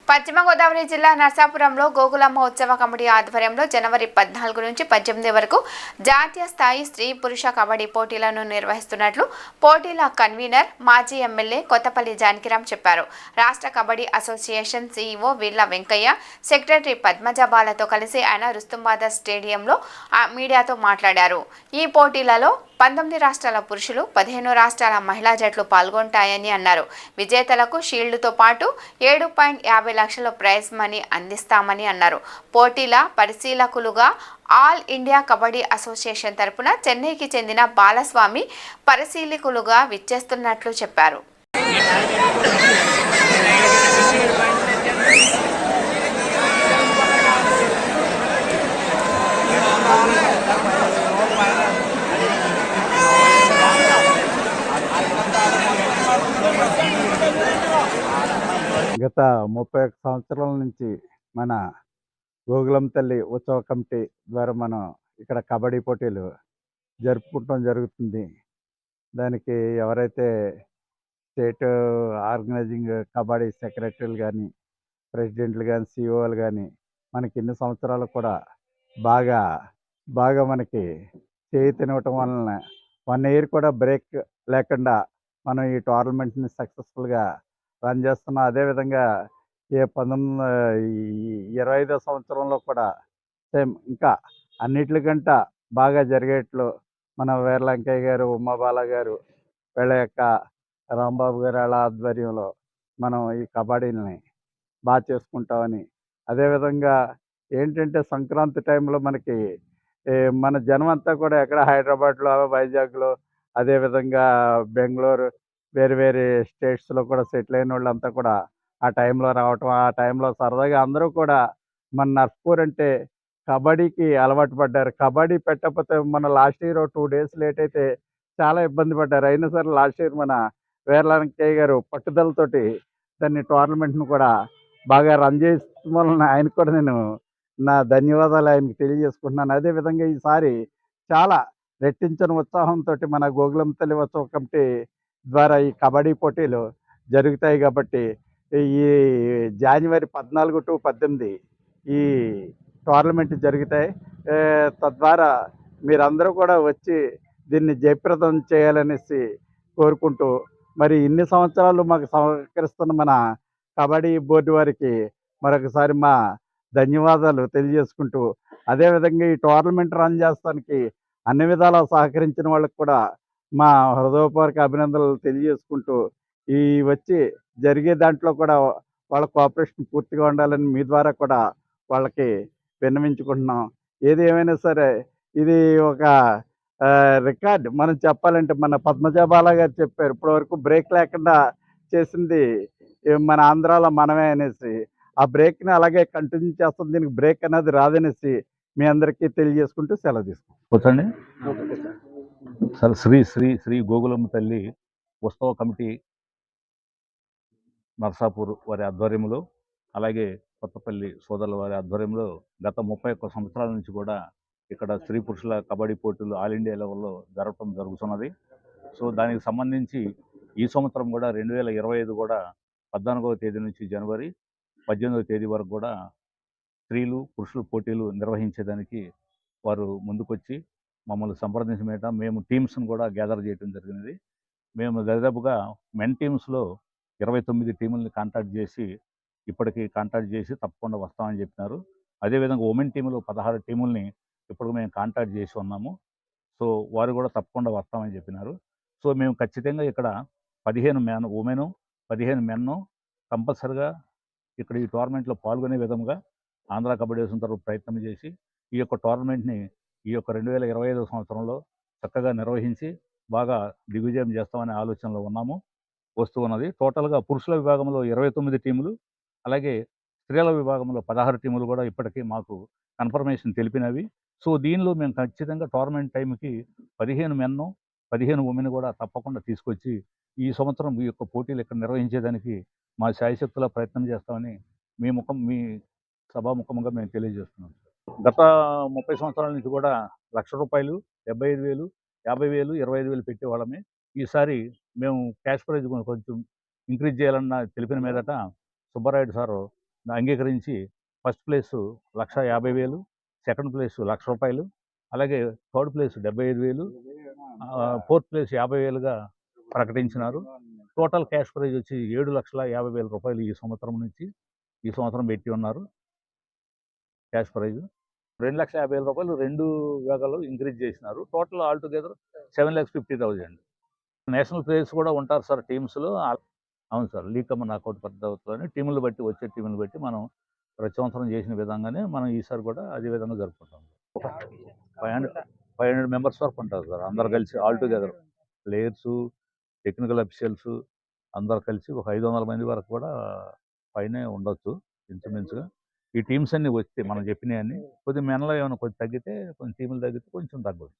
పశ్చిమ గోదావరి జిల్లా నర్సాపురంలో గోకులమ్మ ఉత్సవ కమిటీ ఆధ్వర్యంలో జనవరి 14 నుంచి 18 వరకు జాతీయ స్థాయి స్త్రీ పురుష కబడ్డీ పోటీలను నిర్వహిస్తున్నట్లు పోటీల కన్వీనర్ మాజీ ఎమ్మెల్యే కొత్తపల్లి జానకిరాం చెప్పారు. రాష్ట్ర కబడ్డీ అసోసియేషన్ సీఈఓ వీళ్ల వెంకయ్య, సెక్రటరీ పద్మజాబాలతో కలిసి ఆయన రుస్తుంబాద స్టేడియంలో మీడియాతో మాట్లాడారు. ఈ పోటీలలో 19 రాష్ట్రాల పురుషులు, 15 రాష్ట్రాల మహిళా జట్లు పాల్గొంటాయని అన్నారు. విజేతలకు షీల్డ్తో పాటు 7.50 లక్షల ప్రైజ్ మనీ అందిస్తామని అన్నారు. పోటీల పరిశీలకులుగా ఆల్ ఇండియా కబడ్డీ అసోసియేషన్ తరపున చెన్నైకి చెందిన బాలస్వామి పరిశీలకులుగా విచ్చేస్తున్నట్లు చెప్పారు. గత 31 సంవత్సరాల నుంచి మన గోకులం తల్లి ఉత్సవ కమిటీ ద్వారా మనం ఇక్కడ కబడ్డీ పోటీలు జరుపుకుంటం జరుగుతుంది. దానికి ఎవరైతే స్టేట్ ఆర్గనైజింగ్ కబడ్డీ సెక్రటరీలు కానీ, ప్రెసిడెంట్లు కానీ, సిఇఓలు కానీ మనకి ఇన్ని సంవత్సరాలు కూడా బాగా బాగా మనకి చేయూతనివ్వటం వలన 1 ఇయర్ కూడా బ్రేక్ లేకుండా మనం ఈ టోర్నమెంట్ని సక్సెస్ఫుల్గా రన్ చేస్తున్నాం. అదేవిధంగా 25వ సంవత్సరంలో కూడా సేమ్ ఇంకా అన్నిటికంటే బాగా జరిగేట్లు మన వీరలంకయ్య గారు, ఉమాబాల గారు, వీళ్ళ యొక్క రాంబాబు గారు వాళ్ళ ఆధ్వర్యంలో మనం ఈ కబడ్డీని బాగా చేసుకుంటామని, అదేవిధంగా ఏంటంటే సంక్రాంతి టైంలో మనకి మన జనం అంతా కూడా ఎక్కడ హైదరాబాద్లో, వైజాగ్లో, అదేవిధంగా బెంగళూరు, వేరే వేరే స్టేట్స్లో కూడా సెటిల్ అయిన వాళ్ళంతా కూడా ఆ టైంలో రావటం, ఆ టైంలో సరదాగా అందరూ కూడా మన నర్సాపూర్ అంటే కబడ్డీకి అలవాటు పడ్డారు. కబడ్డీ పెట్టకపోతే మన లాస్ట్ ఇయర్ 2 డేస్ లేట్ అయితే చాలా ఇబ్బంది పడ్డారు. అయినా సరే లాస్ట్ ఇయర్ మన వీరలంకయ్య గారు పట్టుదలతోటి దాన్ని టోర్నమెంట్ను కూడా బాగా రన్ చేయడం వలన ఆయనకు కూడా నేను నా ధన్యవాదాలు ఆయనకి తెలియజేసుకుంటున్నాను. అదేవిధంగా ఈసారి చాలా రెట్టించిన ఉత్సాహంతో మన గోకులం తల్లి ఉత్సవ కమిటీ ద్వారా ఈ కబడ్డీ పోటీలు జరుగుతాయి కాబట్టి ఈ జనవరి 14 to 18 ఈ టోర్నమెంట్ జరుగుతాయి. తద్వారా మీరందరూ కూడా వచ్చి దీన్ని జయప్రదం చేయాలనేసి కోరుకుంటూ, మరి ఇన్ని సంవత్సరాలు మాకు సహకరిస్తున్న మన కబడ్డీ బోర్డు వారికి మరొకసారి మా ధన్యవాదాలు తెలియజేసుకుంటూ, అదేవిధంగా ఈ టోర్నమెంట్ రన్ చేస్తానికి అన్ని విధాలా సహకరించిన వాళ్ళకి కూడా మా హృదయపూర్వక అభినందనలు తెలియజేసుకుంటూ, ఈ వచ్చి జరిగే దాంట్లో కూడా వాళ్ళ కోఆపరేషన్ పూర్తిగా ఉండాలని మీ ద్వారా కూడా వాళ్ళకి విన్నవించుకుంటున్నాం. ఏది ఏమైనా సరే ఇది ఒక రికార్డ్ మనం చెప్పాలంటే. మన పద్మజాబాల గారు చెప్పారు, ఇప్పటివరకు బ్రేక్ లేకుండా చేసింది మన ఆంధ్రాలో మనమే అనేసి. ఆ బ్రేక్ని అలాగే కంటిన్యూ చేస్తాం, దీనికి బ్రేక్ అనేది రాదనేసి మీ అందరికీ తెలియజేసుకుంటూ సెలవు తీసుకుంటాం. సార్ శ్రీ శ్రీ శ్రీ గోకులమ్మ తల్లి ఉత్సవ కమిటీ నర్సాపూర్ వారి ఆధ్వర్యంలో, అలాగే కొత్తపల్లి సోదరుల వారి ఆధ్వర్యంలో గత 31 సంవత్సరాల నుంచి కూడా ఇక్కడ స్త్రీ పురుషుల కబడ్డీ పోటీలు ఆల్ ఇండియా లెవెల్లో జరగటం జరుగుతున్నది. సో దానికి సంబంధించి ఈ సంవత్సరం కూడా 2025 కూడా 14వ తేదీ నుంచి జనవరి 18వ తేదీ వరకు కూడా స్త్రీలు పురుషులు పోటీలు నిర్వహించేదానికి వారు ముందుకొచ్చి మమ్మల్ని సంప్రదించిన మీద మేము టీమ్స్ను కూడా గ్యాదర్ చేయడం జరిగినది. మేము దాదాపుగా మెన్ టీమ్స్లో 29 టీముల్ని కాంటాక్ట్ చేసి ఇప్పటికీ కాంటాక్ట్ చేసి తప్పకుండా వస్తామని చెప్పినారు. అదేవిధంగా ఉమెన్ టీంలో 16 టీముల్ని ఇప్పుడు మేము కాంటాక్ట్ చేసి ఉన్నాము. సో వారు కూడా తప్పకుండా వస్తామని చెప్పినారు. సో మేము ఖచ్చితంగా ఇక్కడ 15 ఉమెను 15 మెన్ను కంపల్సరిగా ఇక్కడ ఈ టోర్నమెంట్లో పాల్గొనే విధంగా ఆంధ్ర కబడ్డీ అసోసియేషన్ తరఫున ప్రయత్నం చేసి ఈ యొక్క టోర్నమెంట్ని ఈ యొక్క 2025 సంవత్సరంలో చక్కగా నిర్వహించి బాగా దిగ్విజయం చేస్తామనే ఆలోచనలో వస్తూ ఉన్నది. టోటల్గా పురుషుల విభాగంలో 29 టీములు, అలాగే స్త్రీల విభాగంలో 16 టీములు కూడా ఇప్పటికీ మాకు కన్ఫర్మేషన్ తెలిపినవి. సో దీనిలో మేము ఖచ్చితంగా టోర్నమెంట్ టైంకి 15 మెన్ను 15 ఉమెన్ కూడా తప్పకుండా తీసుకొచ్చి ఈ సంవత్సరం ఈ యొక్క పోటీలు ఇక్కడ నిర్వహించేదానికి మా శాయశక్తులా ప్రయత్నం చేస్తామని మీ సభాముఖంగా మేము తెలియజేస్తున్నాం. గత 30 సంవత్సరాల నుంచి కూడా ₹1,00,000, 75,000, 50,000, 25,000 పెట్టేవాళ్ళమే. ఈసారి మేము క్యాష్ ప్రైజ్ కొంచెం ఇంక్రీజ్ చేయాలన్న తెలిపిన మీదట సుబ్బారాయుడు సారు అంగీకరించి ఫస్ట్ ప్లేసు 1,50,000, సెకండ్ ప్లేసు రూ. 1,00,000, అలాగే థర్డ్ ప్లేస్ 75,000, ఫోర్త్ ప్లేస్ 50,000గా ప్రకటించినారు. టోటల్ క్యాష్ ప్రైజ్ వచ్చి రూ. 7,50,000 ఈ సంవత్సరం పెట్టి ఉన్నారు. క్యాష్ ప్రైజ్ రూ. 2,50,000 2 వేగలు ఇంక్రీజ్ చేసినారు. Total all together 7,50,000. National players కూడా ఉంటారు సార్ టీమ్స్లో. అవును సార్, లీగ్ కమ్ నాకౌట్ పద్ధతిలోనే టీములు బట్టి వచ్చే టీములు బట్టి మనం ప్రతి సంవత్సరం చేసిన విధంగానే మనం ఈసారి కూడా అదే విధంగా జరుపుకుంటాం. 500 మెంబర్స్ వరకు ఉంటారు సార్, అందరు కలిసి all together players, technical officials అందరు కలిసి ఒక 500 మంది వరకు కూడా పైనే ఉండొచ్చు ఇంచుమించుగా. ఈ టీమ్స్ అన్ని వస్తే మనం చెప్పినవన్నీ కొద్దిగా మనలో ఏమైనా కొంచెం తగ్గితే, కొన్ని టీములు తగ్గితే కొంచెం తగ్గవచ్చు.